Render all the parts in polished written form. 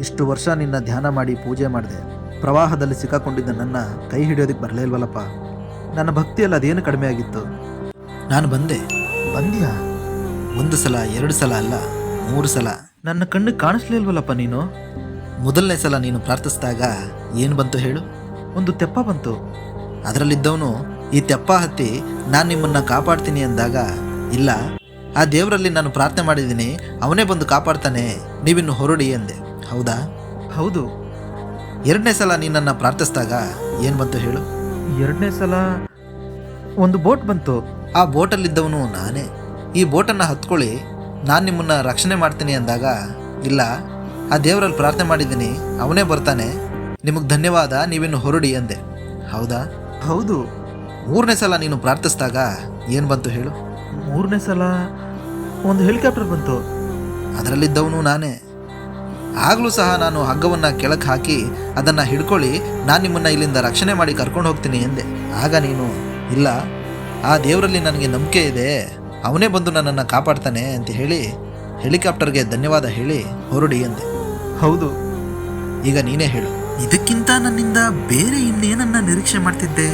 ಇಷ್ಟು ವರ್ಷ ನಿನ್ನ ಧ್ಯಾನ ಮಾಡಿ ಪೂಜೆ ಮಾಡಿದೆ. ಪ್ರವಾಹದಲ್ಲಿ ಸಿಕ್ಕಾಕೊಂಡಿದ್ದ ನನ್ನ ಕೈ ಹಿಡಿಯೋದಕ್ಕೆ ಬರಲೇ ಇಲ್ವಲ್ಲಪ್ಪ. ನನ್ನ ಭಕ್ತಿಯಲ್ಲಿ ಅದೇನು ಕಡಿಮೆ ಆಗಿತ್ತು. ನಾನು ಬಂದೆ. ಬಂದ್ಯಾ? 1 ಸಲ 2 ಸಲ ಅಲ್ಲ, 3 ಸಲ. ನನ್ನ ಕಣ್ಣಿಗೆ ಕಾಣಿಸ್ಲೇ ಇಲ್ವಲ್ಲಪ್ಪ ನೀನು. ಮೊದಲನೇ ಸಲ ನೀನು ಪ್ರಾರ್ಥಿಸಿದಾಗ ಏನು ಬಂತು ಹೇಳು? ಒಂದು ತೆಪ್ಪ ಬಂತು. ಅದರಲ್ಲಿದ್ದವನು ಈ ತೆಪ್ಪ ಹತ್ತಿ ನಾನು ನಿಮ್ಮನ್ನು ಕಾಪಾಡ್ತೀನಿ ಅಂದಾಗ, ಇಲ್ಲ, ಆ ದೇವರಲ್ಲಿ ನಾನು ಪ್ರಾರ್ಥನೆ ಮಾಡಿದ್ದೀನಿ, ಅವನೇ ಬಂದು ಕಾಪಾಡ್ತಾನೆ, ನೀವಿನ್ನು ಹೊರಡಿ ಅಂದೆ. ಹೌದಾ? ಹೌದು. 2ನೇ ಸಲ ನೀನನ್ನು ಪ್ರಾರ್ಥಿಸಿದಾಗ ಏನು ಬಂತು ಹೇಳು? 2ನೇ ಸಲ ಒಂದು ಬೋಟ್ ಬಂತು. ಆ ಬೋಟಲ್ಲಿದ್ದವನು ನಾನೇ. ಈ ಬೋಟನ್ನು ಹತ್ಕೊಳ್ಳಿ, ನಾನು ನಿಮ್ಮನ್ನು ರಕ್ಷಣೆ ಮಾಡ್ತೀನಿ ಅಂದಾಗ, ಇಲ್ಲ, ಆ ದೇವರಲ್ಲಿ ಪ್ರಾರ್ಥನೆ ಮಾಡಿದ್ದೀನಿ, ಅವನೇ ಬರ್ತಾನೆ, ನಿಮಗೆ ಧನ್ಯವಾದ, ನೀವಿನ್ನು ಹೊರಡಿ ಅಂದೆ. ಹೌದಾ? ಹೌದು. 3ನೇ ಸಲ ನೀನು ಪ್ರಾರ್ಥಿಸಿದಾಗ ಏನು ಬಂತು ಹೇಳು? 3ನೇ ಸಲ ಒಂದು ಹೆಲಿಕಾಪ್ಟರ್ ಬಂತು. ಅದರಲ್ಲಿದ್ದವನು ನಾನೇ. ಆಗಲೂ ಸಹ ನಾನು ಹಗ್ಗವನ್ನು ಕೆಳಕ್ಕೆ ಹಾಕಿ ಅದನ್ನು ಹಿಡ್ಕೊಳ್ಳಿ, ನಾನು ನಿಮ್ಮನ್ನು ಇಲ್ಲಿಂದ ರಕ್ಷಣೆ ಮಾಡಿ ಕರ್ಕೊಂಡು ಹೋಗ್ತೀನಿ ಎಂದೆ. ಆಗ ನೀನು, ಇಲ್ಲ, ಆ ದೇವರಲ್ಲಿ ನನಗೆ ನಂಬಿಕೆ ಇದೆ, ಅವನೇ ಬಂದು ನನ್ನನ್ನು ಕಾಪಾಡ್ತಾನೆ ಅಂತ ಹೇಳಿ ಹೆಲಿಕಾಪ್ಟರ್ಗೆ ಧನ್ಯವಾದ ಹೇಳಿ ಹೊರಡಿ ಎಂದೆ. ಹೌದು. ಈಗ ನೀನೇ ಹೇಳು, ಇದಕ್ಕಿಂತ ನನ್ನಿಂದ ಬೇರೆ ಇನ್ನೇನನ್ನ ನಿರೀಕ್ಷೆ ಮಾಡ್ತಿದ್ದೆ?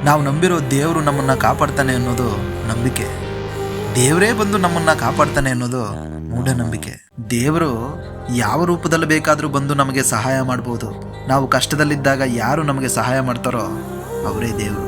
ನಾವು ನಂಬಿರೋ ದೇವರು ನಮ್ಮನ್ನು ಕಾಪಾಡ್ತಾನೆ ಅನ್ನೋದು ನಂಬಿಕೆ. ದೇವರೇ ಬಂದು ನಮ್ಮನ್ನು ಕಾಪಾಡ್ತಾನೆ ಅನ್ನೋದು ಮೂಢನಂಬಿಕೆ. ದೇವರು ಯಾವ ರೂಪದಲ್ಲಿ ಬೇಕಾದರೂ ಬಂದು ನಮಗೆ ಸಹಾಯ ಮಾಡ್ಬೋದು. ನಾವು ಕಷ್ಟದಲ್ಲಿದ್ದಾಗ ಯಾರು ನಮಗೆ ಸಹಾಯ ಮಾಡ್ತಾರೋ ಅವರೇ ದೇವರು.